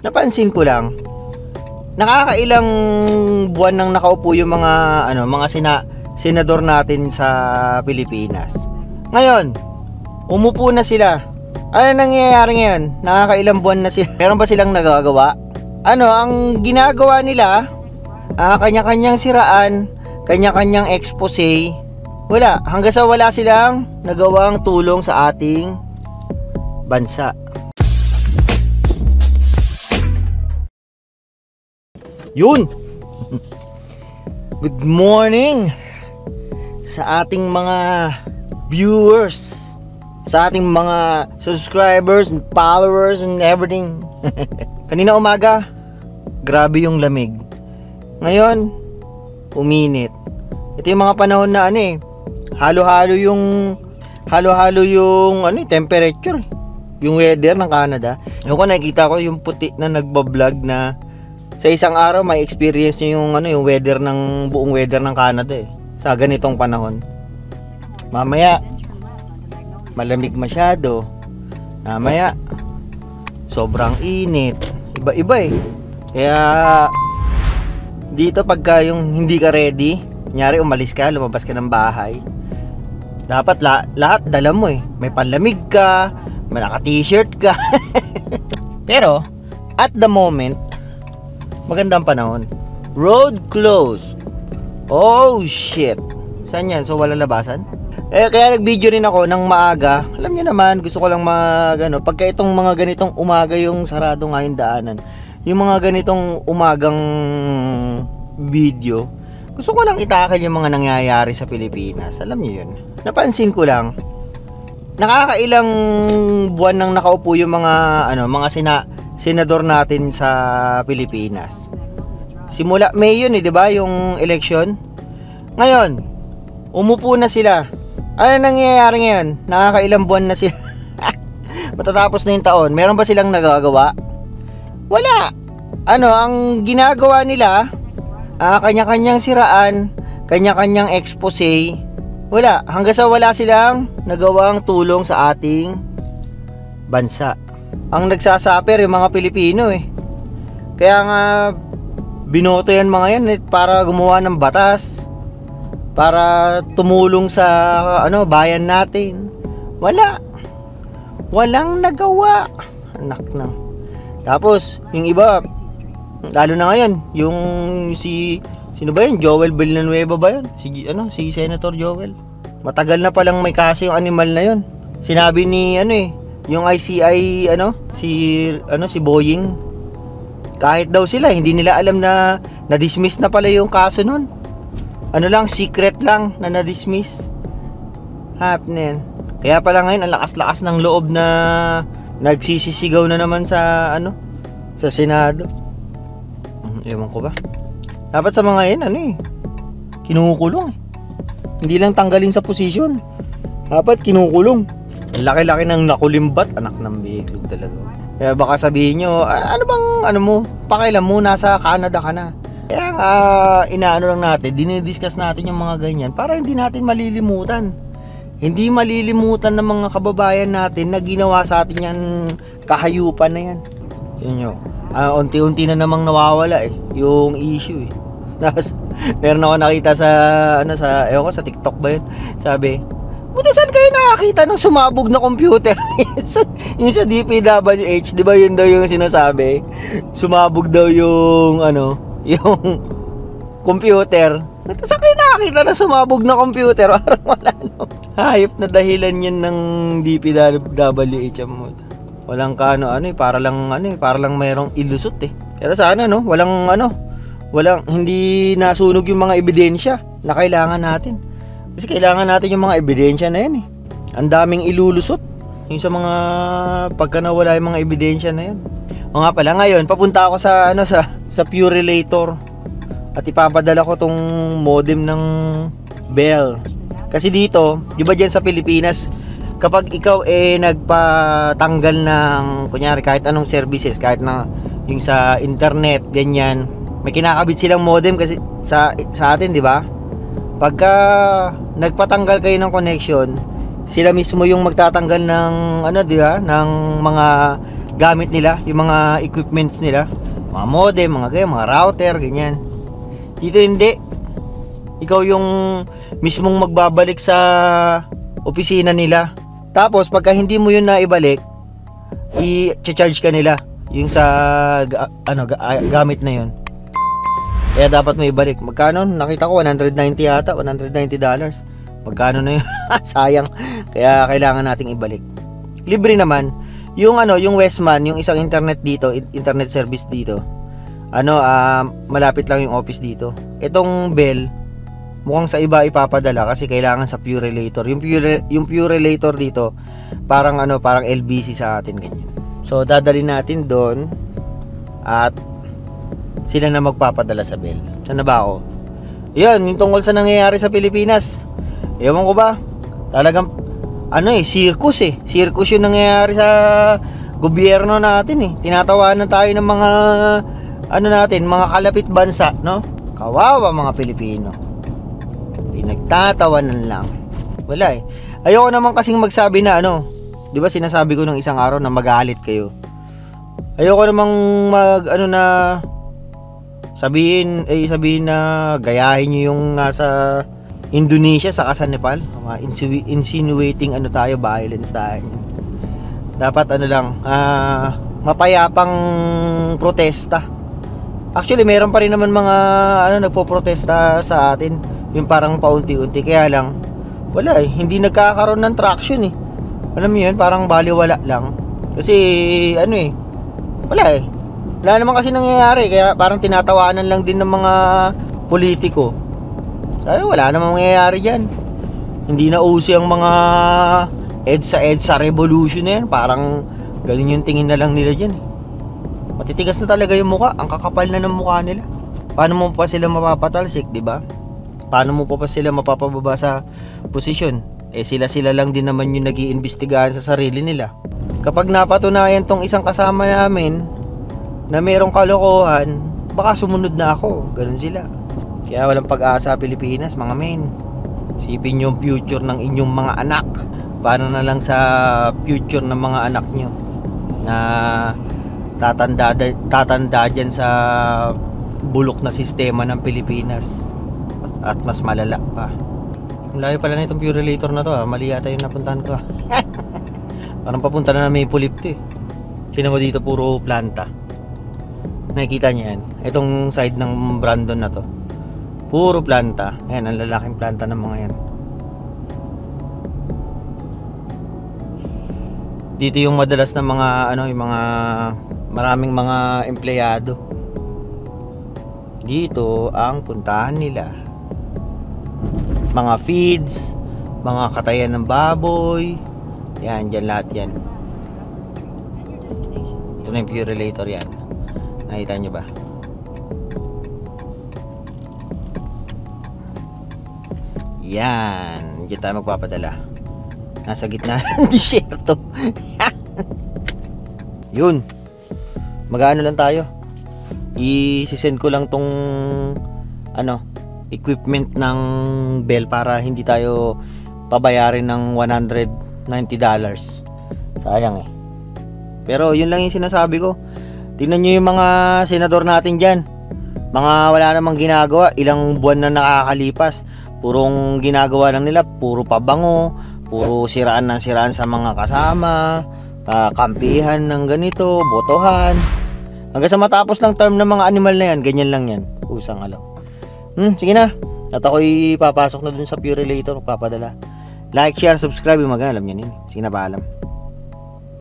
Napansin ko lang, nakakailang buwan nang nakaupo yung mga senador natin sa Pilipinas. Ngayon, umupo na sila. Ano nangyayari ngayon? Nakakailang buwan na sila. Meron ba silang nagagawa? Ang ginagawa nila, kanya-kanyang siraan, kanya-kanyang expose. Wala, hanggang sa wala silang nagawang tulong sa ating bansa. Yun. Good morning sa ating mga viewers, sa ating mga subscribers and followers and everything. Kanina umaga, grabe yung lamig. Ngayon, uminit. Ito yung mga panahon na halo-halo yung temperature, yung weather ng Canada. Yung nakikita ko yung puti na nagbablog na sa isang araw may experience nyo yung weather ng buong weather ng Canada sa ganitong panahon. Mamaya malamig masyado, mamaya sobrang init, iba-iba Kaya dito pagka yung hindi ka ready, kunyari umalis ka, lumabas ka ng bahay, dapat lahat dala mo may panlamig ka, may naka-t-shirt ka. Pero at the moment, magandang panahon. Road closed. Oh shit. Saan yan? So wala labasan? Kaya nag-video rin ako ng maaga. Alam niyo naman, gusto ko lang pagka itong mga ganitong umaga yung sarado nga yung daanan, yung mga ganitong umagang video, gusto ko lang itakal yung mga nangyayari sa Pilipinas. Alam niyo yun. Napansin ko lang, nakakailang buwan nang nakaupo yung mga senador natin sa Pilipinas. Simula May yun 'di ba, yung election. Ngayon, umupo na sila. Ano nangyayari ngayon? Nakakailang buwan na sila. Matatapos na yung taon. Meron ba silang nagagawa? Wala. Ang ginagawa nila, kanya-kanyang siraan, kanya-kanyang expose. Wala, hanggang sa wala silang nagawang tulong sa ating bansa. Ang nagsasaper yung mga Pilipino Kaya nga binoto yan mga yan para gumawa ng batas, para tumulong sa bayan natin. Walang nagawa. Anak nang. Tapos yung iba, lalo na ngayon, yung sino ba yun? Joel Villanueva ba yun? Si Senator Joel. Matagal na palang may kaso yung animal na yun. Sinabi ni yung ICI si Boying, kahit daw sila hindi nila alam na na-dismiss na pala yung kaso nun. Secret lang na na-dismiss. Happening. Kaya pala ngayon ang lakas-lakas ng loob na nagsisisigaw na naman sa Senado. Ewan ko ba. Dapat sa mga yan kinukulong Hindi lang tanggalin sa posisyon. Dapat kinukulong. Laki-laki ng nakulimbat, anak ng bihik talaga. Kaya baka sabihin nyo, pakialam mo, nasa Canada ka na. Kaya nga, inaano lang natin, dinidiscuss natin yung mga ganyan para hindi natin malilimutan. Hindi malilimutan ng mga kababayan natin na ginawa sa atin yan, kahayupan na yan. Tignan nyo, unti-unti na namang nawawala yung issue Tapos, meron ako nakita sa TikTok ba yun? Sabi, buti saan kayo nakakita ng sumabog na computer? Yung sa DPWH, di ba yun daw yung sinasabi? Sumabog daw yung yung computer. Saan kayo nakakita na sumabog na computer? Parang wala hayop na dahilan yan ng DPWH. Walang para lang mayroong ilusot Pero sana walang hindi nasunog yung mga ebidensya na kailangan natin. Kasi kailangan natin yung mga ebidensya na yan Ang daming ilulusot yung sa mga pagka nawala yung mga ebidensya na yan. O nga pala, ngayon papunta ako sa Purelator at ipapadala ko tong modem ng Bell. Kasi dito, di ba dyan sa Pilipinas, kapag ikaw nagpatanggal ng kunyari kahit anong services, kahit na yung sa internet, ganyan, may kinakabit silang modem kasi sa atin, di ba? Pagka nagpatanggal kayo ng connection, sila mismo yung magtatanggal ng di ba, ng mga gamit nila, yung mga equipments nila, mga modem, mga ganyan, mga router, ganyan. Dito hindi. Ikaw yung mismong magbabalik sa opisina nila. Tapos pagka hindi mo yun naibalik, i-charge ka nila yung sa gamit na yun. Kaya dapat mo ibalik. Magkano? Nakita ko 190 yata, $190. Magkano na yun? Sayang. Kaya kailangan nating ibalik. Libre naman. Yung yung Westman, yung isang internet dito, internet service dito. Malapit lang yung office dito. Itong Bell, mukhang sa iba ipapadala kasi kailangan sa Purelator. Yung Purelator dito, parang parang LBC sa atin ganyan. So dadalhin natin doon at sila na magpapadala sa Bell. Saan na ba ako? Yan, yung tungkol sa nangyayari sa Pilipinas. Ewan ko ba? Talagang circus eh. Circus yung nangyayari sa gobyerno natin eh. Tinatawanan tayo ng mga mga kalapit bansa, no? Kawawa mga Pilipino. Pinagtatawanan lang. Wala eh. Ayoko naman kasing magsabi na 'di ba sinasabi ko nung isang araw na magalit kayo. Ayoko namang sabihin na gayahin niyo yung nasa Indonesia sa sa Nepal, insinuating tayo, violence tayo. Dapat mapayapang protesta. Actually, meron pa rin naman mga nagpo-protesta sa atin, yung parang paunti-unti, kaya lang wala eh, hindi nagkakaroon ng traction eh. Alam mo yun, parang baliwala lang. Kasi wala eh. Wala naman kasi nangyayari, kaya parang tinatawanan lang din ng mga politiko. Sabi, wala namang mangyayari dyan. Hindi na uso yung mga EDSA revolution na yan. Parang ganun yung tingin na lang nila dyan. Matitigas na talaga yung muka. Ang kakapal na ng mukha nila. Paano mo pa sila mapapatalsik, di ba? Paano mo pa sila mapapababa sa posisyon? Sila lang din naman yung nag-iimbestigahan sa sarili nila. Kapag napatunayan tong isang kasama namin na merong kalokohan, baka sumunod na ako. Ganun sila. Kaya walang pag-asa Pilipinas, mga men. Isipin yung future ng inyong mga anak. Paano na lang sa future ng mga anak nyo na tatanda dyan sa bulok na sistema ng Pilipinas. At mas malala pa. Layo pala na itong Purelator na to Mali yata yung napuntahan ko Parang papunta na Maple Leaf to eh. Tingnan mo dito, puro planta. Nakikita niyo yan. Itong side ng Brandon na to, puro planta. Ayan, ang lalaking planta ng mga yan. Dito yung madalas na mga yung mga maraming mga empleyado. Dito ang puntahan nila. Mga feeds, mga katayan ng baboy. Yan, dyan lahat yan. Ito na yung Purelator yan. Nakita nyo ba? Yan, dyan tayo magpapadala. Nasa gitna ng disyerto. Yun. Mag-ano lang tayo. I-send ko lang tong equipment ng Bell para hindi tayo pabayarin ng $190. Sayang eh. Pero yun lang yung sinasabi ko. Tingnan nyo yung mga senador natin dyan. Mga wala namang ginagawa. Ilang buwan na nakakalipas. Purong ginagawa lang nila. Puro pabango. Puro siraan ng siraan sa mga kasama. Kampihan ng ganito. Botohan. Hanggang sa matapos lang term ng mga animal na yan. Ganyan lang yan. Usang alaw. Sige na. At ako'y papasok na dun sa Purelator. Papadala. Like, share, subscribe. Yung alam nyo yun. Sige na, paalam.